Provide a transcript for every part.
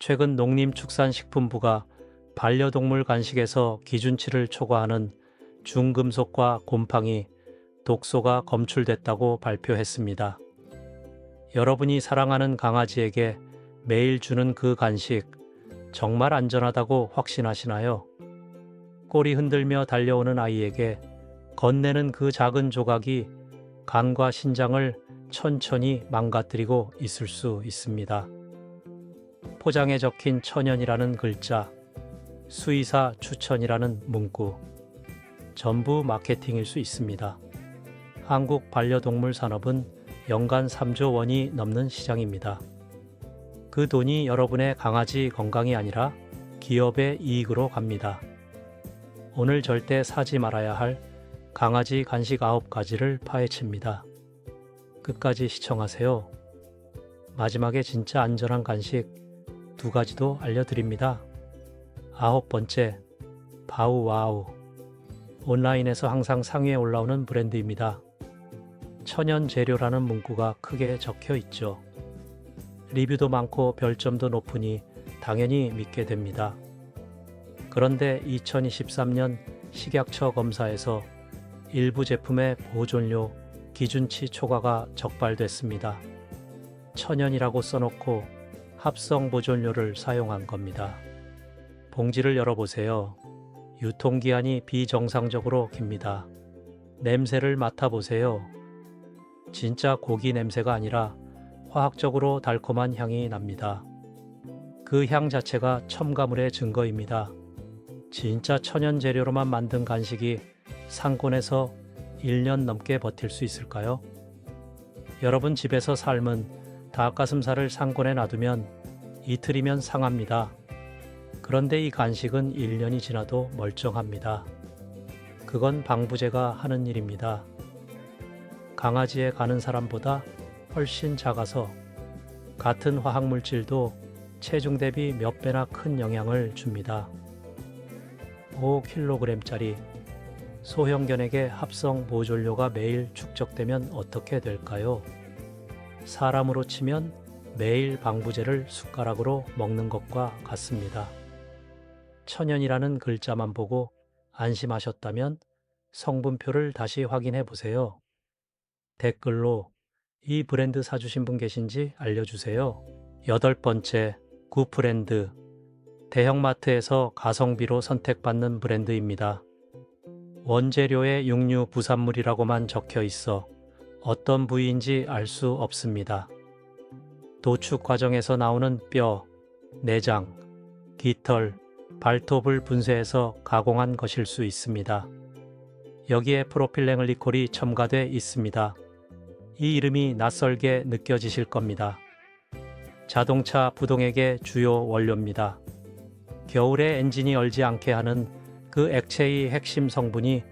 최근 농림축산식품부가 반려동물 간식에서 기준치를 초과하는 중금속과 곰팡이, 독소가 검출됐다고 발표했습니다. 여러분이 사랑하는 강아지에게 매일 주는 그 간식, 정말 안전하다고 확신하시나요? 꼬리 흔들며 달려오는 아이에게 건네는 그 작은 조각이 간과 신장을 천천히 망가뜨리고 있을 수 있습니다. 포장에 적힌 천연이라는 글자, 수의사 추천이라는 문구, 전부 마케팅일 수 있습니다. 한국 반려동물 산업은 연간 3조 원이 넘는 시장입니다. 그 돈이 여러분의 강아지 건강이 아니라 기업의 이익으로 갑니다. 오늘 절대 사지 말아야 할 강아지 간식 9가지를 파헤칩니다. 끝까지 시청하세요. 마지막에 진짜 안전한 간식 2가지도 알려드립니다. 9번째, 바우와우. 온라인에서 항상 상위에 올라오는 브랜드입니다. 천연 재료라는 문구가 크게 적혀 있죠. 리뷰도 많고 별점도 높으니 당연히 믿게 됩니다. 그런데 2023년 식약처 검사에서 일부 제품의 보존료 기준치 초과가 적발됐습니다. 천연이라고 써놓고 합성 보존료를 사용한 겁니다. 봉지를 열어보세요. 유통기한이 비정상적으로 깁니다. 냄새를 맡아보세요. 진짜 고기 냄새가 아니라 화학적으로 달콤한 향이 납니다. 그 향 자체가 첨가물의 증거입니다. 진짜 천연 재료로만 만든 간식이 상권에서 1년 넘게 버틸 수 있을까요? 여러분 집에서 삶은 닭가슴살을 상권에 놔두면 이틀이면 상합니다. 그런데 이 간식은 1년이 지나도 멀쩡합니다. 그건 방부제가 하는 일입니다. 강아지에 가는 사람보다 훨씬 작아서 같은 화학물질도 체중 대비 몇 배나 큰 영향을 줍니다. 5kg짜리 소형견에게 합성 보존료가 매일 축적되면 어떻게 될까요? 사람으로 치면 매일 방부제를 숟가락으로 먹는 것과 같습니다. 천연이라는 글자만 보고 안심하셨다면 성분표를 다시 확인해 보세요. 댓글로 이 브랜드 사주신 분 계신지 알려주세요. 8번째, 구프렌드. 대형마트에서 가성비로 선택받는 브랜드입니다. 원재료에 육류 부산물이라고만 적혀 있어 어떤 부위인지 알 수 없습니다. 도축 과정에서 나오는 뼈, 내장, 깃털, 발톱을 분쇄해서 가공한 것일 수 있습니다. 여기에 프로필렌글리콜이 첨가돼 있습니다. 이 이름이 낯설게 느껴지실 겁니다. 자동차 부동액의 주요 원료입니다. 겨울에 엔진이 얼지 않게 하는 그 액체의 핵심 성분이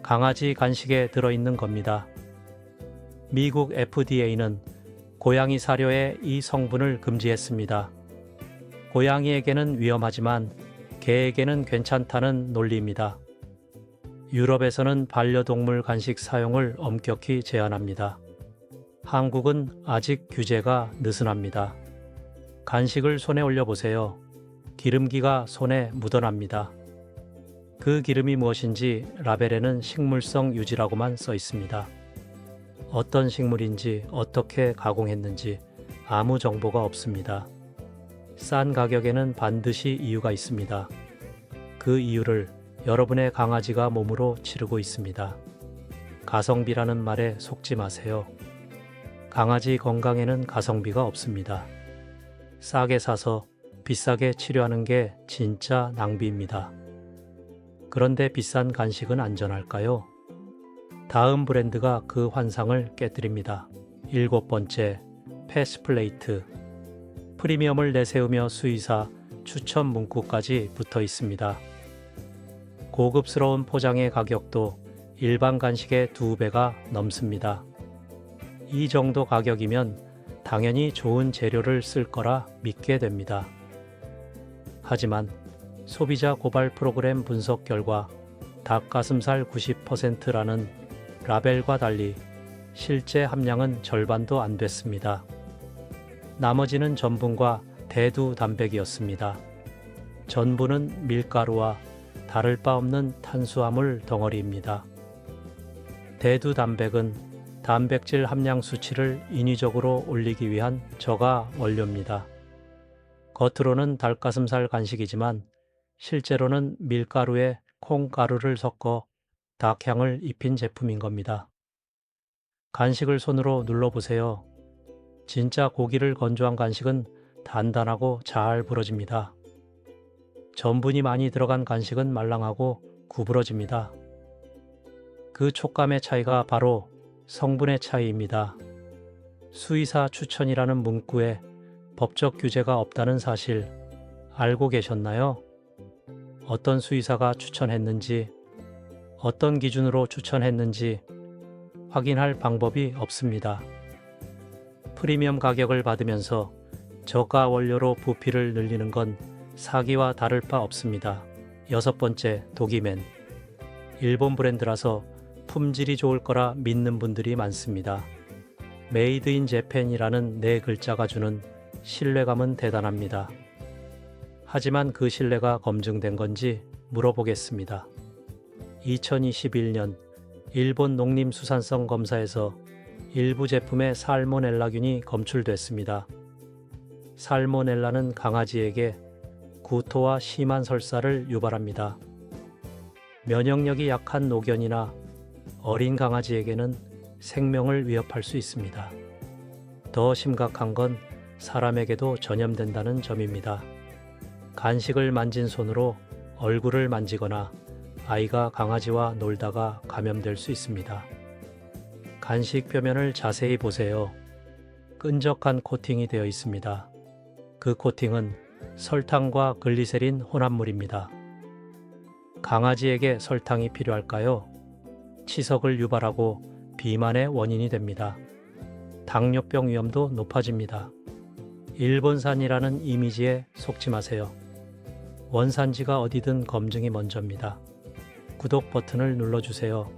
강아지 간식에 들어있는 겁니다. 미국 FDA는 고양이 사료에 이 성분을 금지했습니다. 고양이에게는 위험하지만 개에게는 괜찮다는 논리입니다. 유럽에서는 반려동물 간식 사용을 엄격히 제한합니다. 한국은 아직 규제가 느슨합니다. 간식을 손에 올려보세요. 기름기가 손에 묻어납니다. 그 기름이 무엇인지 라벨에는 식물성 유지라고만 써 있습니다. 어떤 식물인지 어떻게 가공했는지 아무 정보가 없습니다. 싼 가격에는 반드시 이유가 있습니다. 그 이유를 여러분의 강아지가 몸으로 치르고 있습니다. 가성비라는 말에 속지 마세요. 강아지 건강에는 가성비가 없습니다. 싸게 사서 비싸게 치료하는 게 진짜 낭비입니다. 그런데 비싼 간식은 안전할까요? 다음 브랜드가 그 환상을 깨뜨립니다. 7번째, 패스플레이트. 프리미엄을 내세우며 수의사 추천 문구까지 붙어 있습니다. 고급스러운 포장의 가격도 일반 간식의 2배가 넘습니다. 이 정도 가격이면 당연히 좋은 재료를 쓸 거라 믿게 됩니다. 하지만 소비자 고발 프로그램 분석 결과 닭가슴살 90%라는 라벨과 달리 실제 함량은 절반도 안 됐습니다. 나머지는 전분과 대두 단백이었습니다. 전부는 밀가루와 다를 바 없는 탄수화물 덩어리입니다. 대두 단백은 단백질 함량 수치를 인위적으로 올리기 위한 저가 원료입니다. 겉으로는 닭가슴살 간식이지만 실제로는 밀가루에 콩가루를 섞어 닭향을 입힌 제품인 겁니다. 간식을 손으로 눌러보세요. 진짜 고기를 건조한 간식은 단단하고 잘 부러집니다. 전분이 많이 들어간 간식은 말랑하고 구부러집니다. 그 촉감의 차이가 바로 성분의 차이입니다. 수의사 추천이라는 문구에 법적 규제가 없다는 사실 알고 계셨나요? 어떤 수의사가 추천했는지, 어떤 기준으로 추천했는지 확인할 방법이 없습니다. 프리미엄 가격을 받으면서 저가 원료로 부피를 늘리는 건 사기와 다를 바 없습니다. 6번째, 도기맨. 일본 브랜드라서 품질이 좋을 거라 믿는 분들이 많습니다. 메이드 인 재팬이라는 네 글자가 주는 신뢰감은 대단합니다. 하지만 그 신뢰가 검증된 건지 물어보겠습니다. 2021년 일본 농림수산성 검사에서 일부 제품에 살모넬라균이 검출됐습니다. 살모넬라는 강아지에게 구토와 심한 설사를 유발합니다. 면역력이 약한 노견이나 어린 강아지에게는 생명을 위협할 수 있습니다. 더 심각한 건 사람에게도 전염된다는 점입니다. 간식을 만진 손으로 얼굴을 만지거나 아이가 강아지와 놀다가 감염될 수 있습니다. 간식 표면을 자세히 보세요. 끈적한 코팅이 되어 있습니다. 그 코팅은 설탕과 글리세린 혼합물입니다. 강아지에게 설탕이 필요할까요? 치석을 유발하고 비만의 원인이 됩니다. 당뇨병 위험도 높아집니다. 일본산이라는 이미지에 속지 마세요. 원산지가 어디든 검증이 먼저입니다. 구독 버튼을 눌러주세요.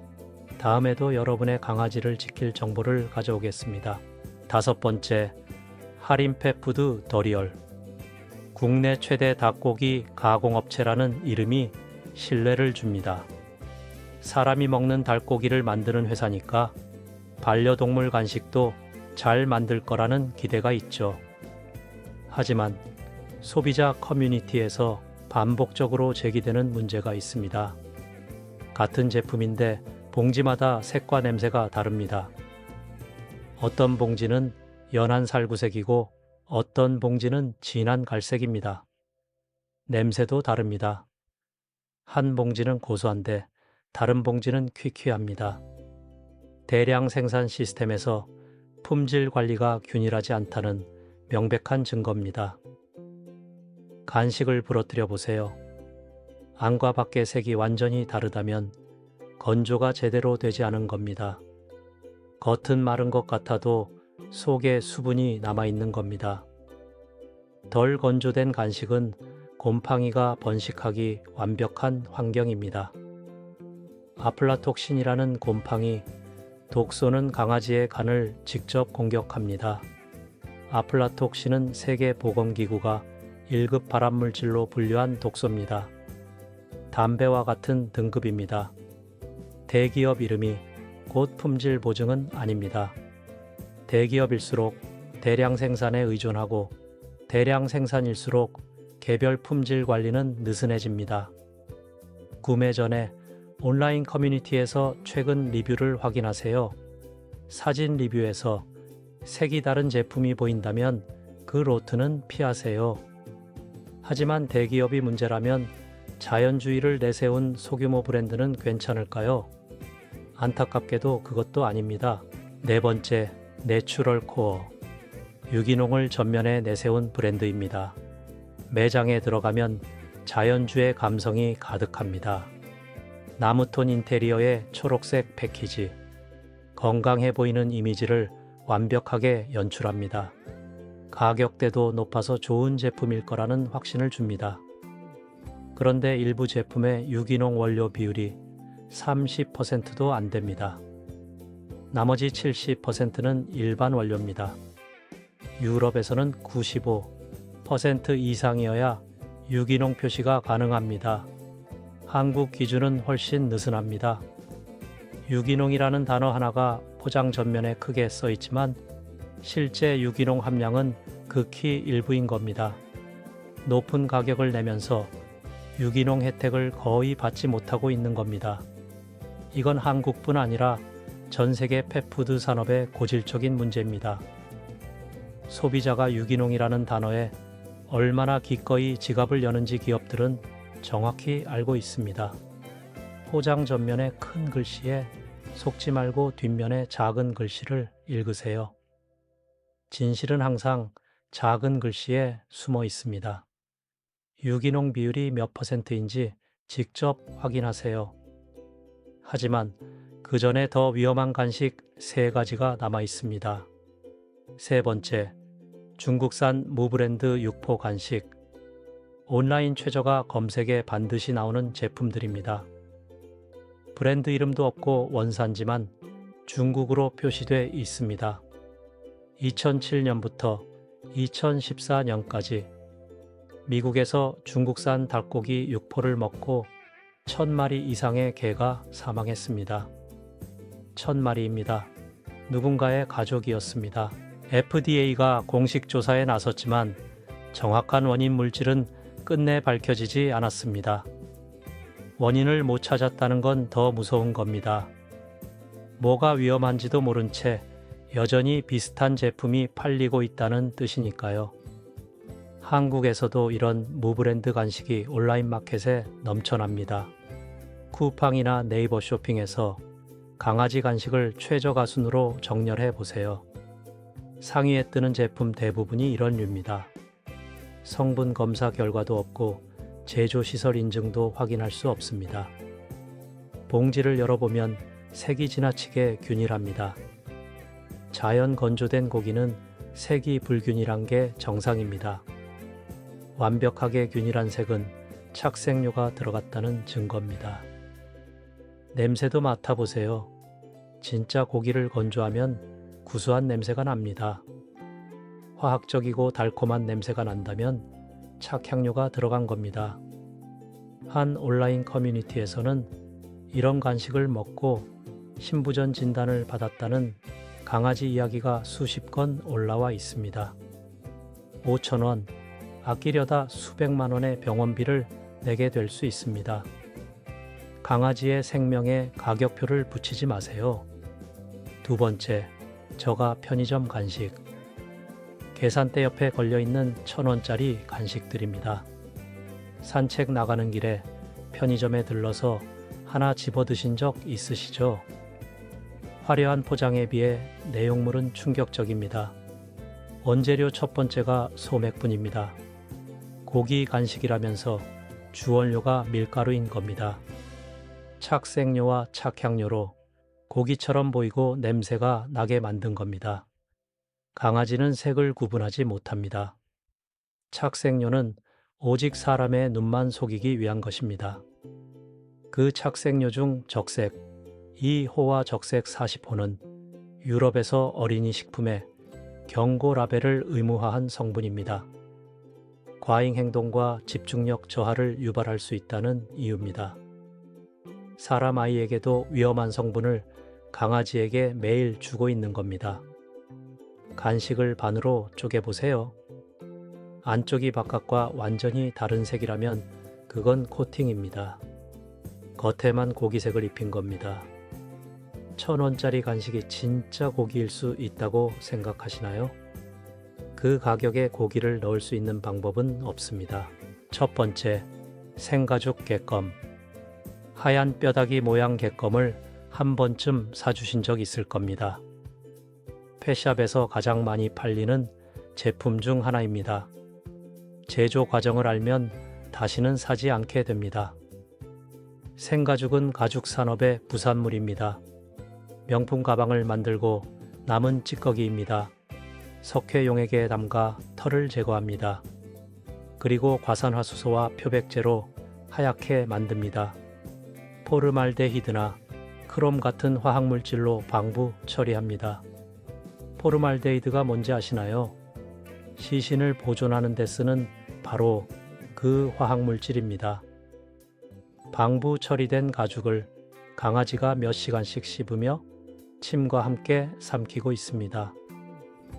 다음에도 여러분의 강아지를 지킬 정보를 가져오겠습니다. 5번째, 하림펫푸드 더리얼. 국내 최대 닭고기 가공업체라는 이름이 신뢰를 줍니다. 사람이 먹는 닭고기를 만드는 회사니까 반려동물 간식도 잘 만들 거라는 기대가 있죠. 하지만 소비자 커뮤니티에서 반복적으로 제기되는 문제가 있습니다. 같은 제품인데 봉지마다 색과 냄새가 다릅니다. 어떤 봉지는 연한 살구색이고 어떤 봉지는 진한 갈색입니다. 냄새도 다릅니다. 한 봉지는 고소한데 다른 봉지는 퀴퀴합니다. 대량 생산 시스템에서 품질 관리가 균일하지 않다는 명백한 증거입니다. 간식을 부러뜨려 보세요. 안과 밖의 색이 완전히 다르다면 건조가 제대로 되지 않은 겁니다. 겉은 마른 것 같아도 속에 수분이 남아있는 겁니다. 덜 건조된 간식은 곰팡이가 번식하기 완벽한 환경입니다. 아플라톡신이라는 곰팡이, 독소는 강아지의 간을 직접 공격합니다. 아플라톡신은 세계보건기구가 1급 발암물질로 분류한 독소입니다. 담배와 같은 등급입니다. 대기업 이름이 곧 품질 보증은 아닙니다. 대기업일수록 대량 생산에 의존하고 대량 생산일수록 개별 품질 관리는 느슨해집니다. 구매 전에 온라인 커뮤니티에서 최근 리뷰를 확인하세요. 사진 리뷰에서 색이 다른 제품이 보인다면 그 로트는 피하세요. 하지만 대기업이 문제라면 자연주의를 내세운 소규모 브랜드는 괜찮을까요? 안타깝게도 그것도 아닙니다. 4번째, 내추럴 코어. 유기농을 전면에 내세운 브랜드입니다. 매장에 들어가면 자연주의 감성이 가득합니다. 나무톤 인테리어의 초록색 패키지, 건강해 보이는 이미지를 완벽하게 연출합니다. 가격대도 높아서 좋은 제품일 거라는 확신을 줍니다. 그런데 일부 제품의 유기농 원료 비율이 30%도 안 됩니다. 나머지 70%는 일반 원료입니다. 유럽에서는 95%, 20% 이상이어야 유기농 표시가 가능합니다. 한국 기준은 훨씬 느슨합니다. 유기농이라는 단어 하나가 포장 전면에 크게 써 있지만 실제 유기농 함량은 극히 일부인 겁니다. 높은 가격을 내면서 유기농 혜택을 거의 받지 못하고 있는 겁니다. 이건 한국뿐 아니라 전 세계 펫푸드 산업의 고질적인 문제입니다. 소비자가 유기농이라는 단어에 얼마나 기꺼이 지갑을 여는지 기업들은 정확히 알고 있습니다. 포장 전면에 큰 글씨에 속지 말고 뒷면에 작은 글씨를 읽으세요. 진실은 항상 작은 글씨에 숨어 있습니다. 유기농 비율이 몇 %인지 직접 확인하세요. 하지만 그 전에 더 위험한 간식 3가지가 남아 있습니다. 세 번째, 중국산 무브랜드 육포 간식. 온라인 최저가 검색에 반드시 나오는 제품들입니다. 브랜드 이름도 없고 원산지만 중국으로 표시돼 있습니다. 2007년부터 2014년까지 미국에서 중국산 닭고기 육포를 먹고 1000마리 이상의 개가 사망했습니다. 1000마리입니다. 누군가의 가족이었습니다. FDA가 공식 조사에 나섰지만 정확한 원인 물질은 끝내 밝혀지지 않았습니다. 원인을 못 찾았다는 건 더 무서운 겁니다. 뭐가 위험한지도 모른 채 여전히 비슷한 제품이 팔리고 있다는 뜻이니까요. 한국에서도 이런 무브랜드 간식이 온라인 마켓에 넘쳐납니다. 쿠팡이나 네이버 쇼핑에서 강아지 간식을 최저가 순으로 정렬해 보세요. 상위에 뜨는 제품 대부분이 이런 류입니다. 성분 검사 결과도 없고 제조시설 인증도 확인할 수 없습니다. 봉지를 열어보면 색이 지나치게 균일합니다. 자연 건조된 고기는 색이 불균일한 게 정상입니다. 완벽하게 균일한 색은 착색료가 들어갔다는 증거입니다. 냄새도 맡아보세요. 진짜 고기를 건조하면 구수한 냄새가 납니다. 화학적이고 달콤한 냄새가 난다면 착향료가 들어간 겁니다. 한 온라인 커뮤니티에서는 이런 간식을 먹고 신부전 진단을 받았다는 강아지 이야기가 수십 건 올라와 있습니다. 5,000원, 아끼려다 수백만 원의 병원비를 내게 될 수 있습니다. 강아지의 생명에 가격표를 붙이지 마세요. 두 번째, 저가 편의점 간식. 계산대 옆에 걸려있는 1,000원짜리 간식들입니다. 산책 나가는 길에 편의점에 들러서 하나 집어 드신 적 있으시죠? 화려한 포장에 비해 내용물은 충격적입니다. 원재료 첫 번째가 소맥분입니다. 고기 간식이라면서 주원료가 밀가루인 겁니다. 착색료와 착향료로 고기처럼 보이고 냄새가 나게 만든 겁니다. 강아지는 색을 구분하지 못합니다. 착색료는 오직 사람의 눈만 속이기 위한 것입니다. 그 착색료 중 적색 2호와 적색 40호는 유럽에서 어린이 식품에 경고 라벨을 의무화한 성분입니다. 과잉 행동과 집중력 저하를 유발할 수 있다는 이유입니다. 사람 아이에게도 위험한 성분을 강아지에게 매일 주고 있는 겁니다. 간식을 반으로 쪼개보세요. 안쪽이 바깥과 완전히 다른 색이라면 그건 코팅입니다. 겉에만 고기색을 입힌 겁니다. 1,000원짜리 간식이 진짜 고기일 수 있다고 생각하시나요? 그 가격에 고기를 넣을 수 있는 방법은 없습니다. 첫 번째, 생가죽 객검. 하얀 뼈다귀 모양 객검을 한 번쯤 사주신 적 있을 겁니다. 펫샵에서 가장 많이 팔리는 제품 중 하나입니다. 제조 과정을 알면 다시는 사지 않게 됩니다. 생가죽은 가죽 산업의 부산물입니다. 명품 가방을 만들고 남은 찌꺼기입니다. 석회용액에 담가 털을 제거합니다. 그리고 과산화수소와 표백제로 하얗게 만듭니다. 포르말데히드나 크롬 같은 화학물질로 방부 처리합니다. 포르말데히드가 뭔지 아시나요? 시신을 보존하는 데 쓰는 바로 그 화학물질입니다. 방부 처리된 가죽을 강아지가 몇 시간씩 씹으며 침과 함께 삼키고 있습니다.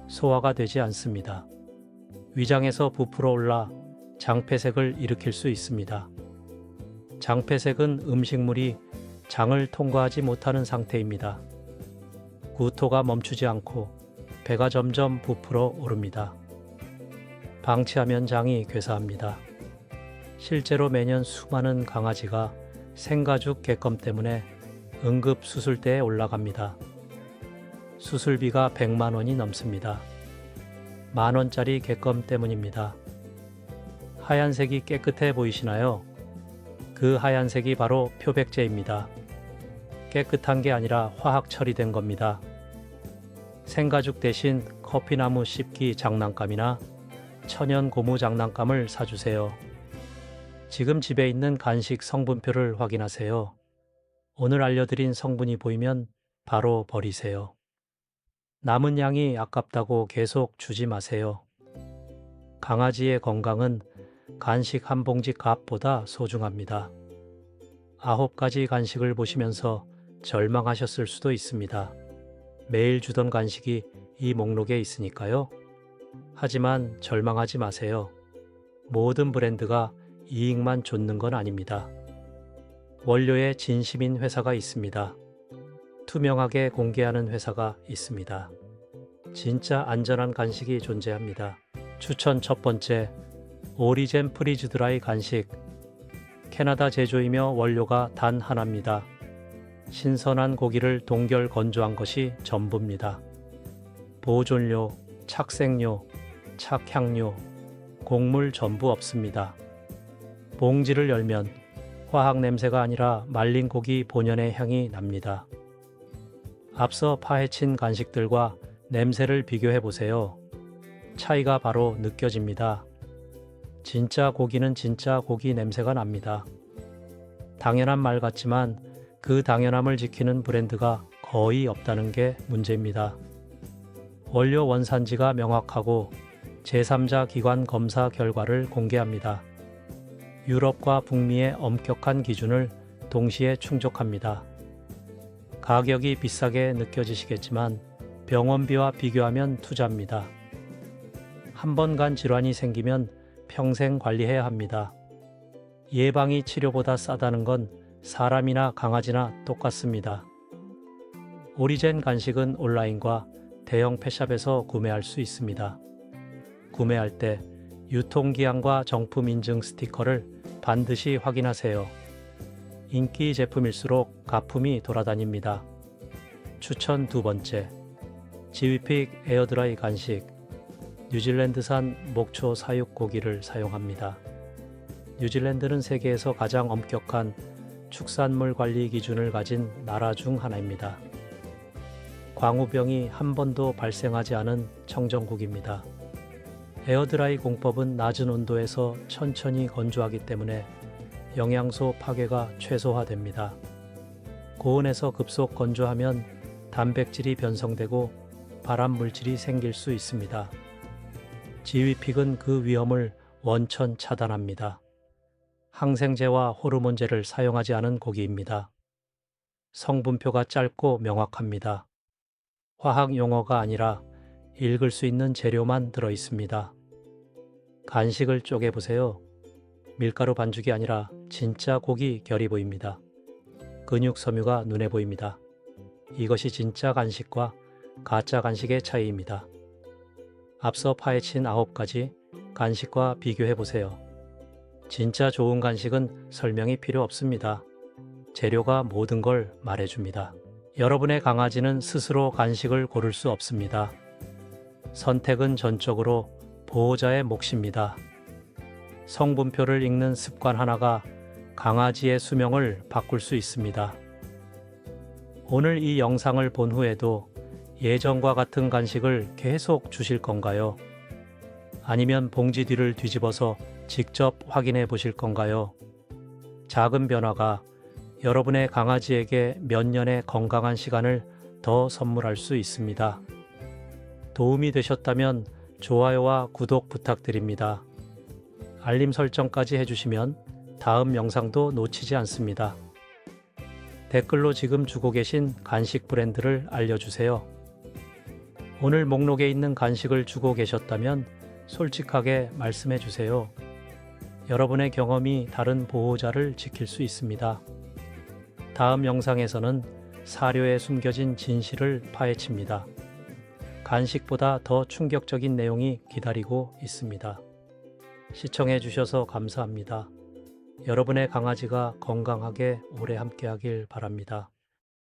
소화가 되지 않습니다. 위장에서 부풀어 올라 장폐색을 일으킬 수 있습니다. 장폐색은 음식물이 장을 통과하지 못하는 상태입니다. 구토가 멈추지 않고 배가 점점 부풀어 오릅니다. 방치하면 장이 괴사합니다. 실제로 매년 수많은 강아지가 생가죽 객검 때문에 응급수술대에 올라갑니다. 수술비가 100만 원이 넘습니다. 10,000원짜리 객검 때문입니다. 하얀색이 깨끗해 보이시나요? 그 하얀색이 바로 표백제입니다. 깨끗한 게 아니라 화학 처리된 겁니다. 생가죽 대신 커피나무 씹기 장난감이나 천연 고무 장난감을 사주세요. 지금 집에 있는 간식 성분표를 확인하세요. 오늘 알려드린 성분이 보이면 바로 버리세요. 남은 양이 아깝다고 계속 주지 마세요. 강아지의 건강은 간식 한 봉지 값보다 소중합니다. 9가지 간식을 보시면서 절망하셨을 수도 있습니다. 매일 주던 간식이 이 목록에 있으니까요. 하지만 절망하지 마세요. 모든 브랜드가 이익만 좇는 건 아닙니다. 원료에 진심인 회사가 있습니다. 투명하게 공개하는 회사가 있습니다. 진짜 안전한 간식이 존재합니다. 추천 첫 번째, 오리젠 프리즈 드라이 간식. 캐나다 제조이며 원료가 단 하나입니다. 신선한 고기를 동결 건조한 것이 전부입니다. 보존료, 착색료, 착향료, 곡물 전부 없습니다. 봉지를 열면 화학 냄새가 아니라 말린 고기 본연의 향이 납니다. 앞서 파헤친 간식들과 냄새를 비교해 보세요. 차이가 바로 느껴집니다. 진짜 고기는 진짜 고기 냄새가 납니다. 당연한 말 같지만 그 당연함을 지키는 브랜드가 거의 없다는 게 문제입니다. 원료 원산지가 명확하고 제3자 기관 검사 결과를 공개합니다. 유럽과 북미의 엄격한 기준을 동시에 충족합니다. 가격이 비싸게 느껴지시겠지만 병원비와 비교하면 투자입니다. 한 번 간 질환이 생기면 평생 관리해야 합니다. 예방이 치료보다 싸다는 건 사람이나 강아지나 똑같습니다. 오리젠 간식은 온라인과 대형 펫샵에서 구매할 수 있습니다. 구매할 때 유통기한과 정품 인증 스티커를 반드시 확인하세요. 인기 제품일수록 가품이 돌아다닙니다. 추천 두 번째, 지위픽 에어드라이 간식. 뉴질랜드산 목초 사육 고기를 사용합니다. 뉴질랜드는 세계에서 가장 엄격한 축산물 관리 기준을 가진 나라 중 하나입니다. 광우병이 한 번도 발생하지 않은 청정국입니다. 에어드라이 공법은 낮은 온도에서 천천히 건조하기 때문에 영양소 파괴가 최소화됩니다. 고온에서 급속 건조하면 단백질이 변성되고 발암 물질이 생길 수 있습니다. 지위픽은 그 위험을 원천 차단합니다. 항생제와 호르몬제를 사용하지 않은 고기입니다. 성분표가 짧고 명확합니다. 화학 용어가 아니라 읽을 수 있는 재료만 들어 있습니다. 간식을 쪼개보세요. 밀가루 반죽이 아니라 진짜 고기 결이 보입니다. 근육 섬유가 눈에 보입니다. 이것이 진짜 간식과 가짜 간식의 차이입니다. 앞서 파헤친 9가지 간식과 비교해보세요. 진짜 좋은 간식은 설명이 필요 없습니다. 재료가 모든 걸 말해줍니다. 여러분의 강아지는 스스로 간식을 고를 수 없습니다. 선택은 전적으로 보호자의 몫입니다. 성분표를 읽는 습관 하나가 강아지의 수명을 바꿀 수 있습니다. 오늘 이 영상을 본 후에도 예전과 같은 간식을 계속 주실 건가요? 아니면 봉지 뒤를 뒤집어서 직접 확인해 보실 건가요? 작은 변화가 여러분의 강아지에게 몇 년의 건강한 시간을 더 선물할 수 있습니다. 도움이 되셨다면 좋아요와 구독 부탁드립니다. 알림 설정까지 해주시면 다음 영상도 놓치지 않습니다. 댓글로 지금 주고 계신 간식 브랜드를 알려주세요. 오늘 목록에 있는 간식을 주고 계셨다면 솔직하게 말씀해 주세요. 여러분의 경험이 다른 보호자를 지킬 수 있습니다. 다음 영상에서는 사료에 숨겨진 진실을 파헤칩니다. 간식보다 더 충격적인 내용이 기다리고 있습니다. 시청해 주셔서 감사합니다. 여러분의 강아지가 건강하게 오래 함께하길 바랍니다.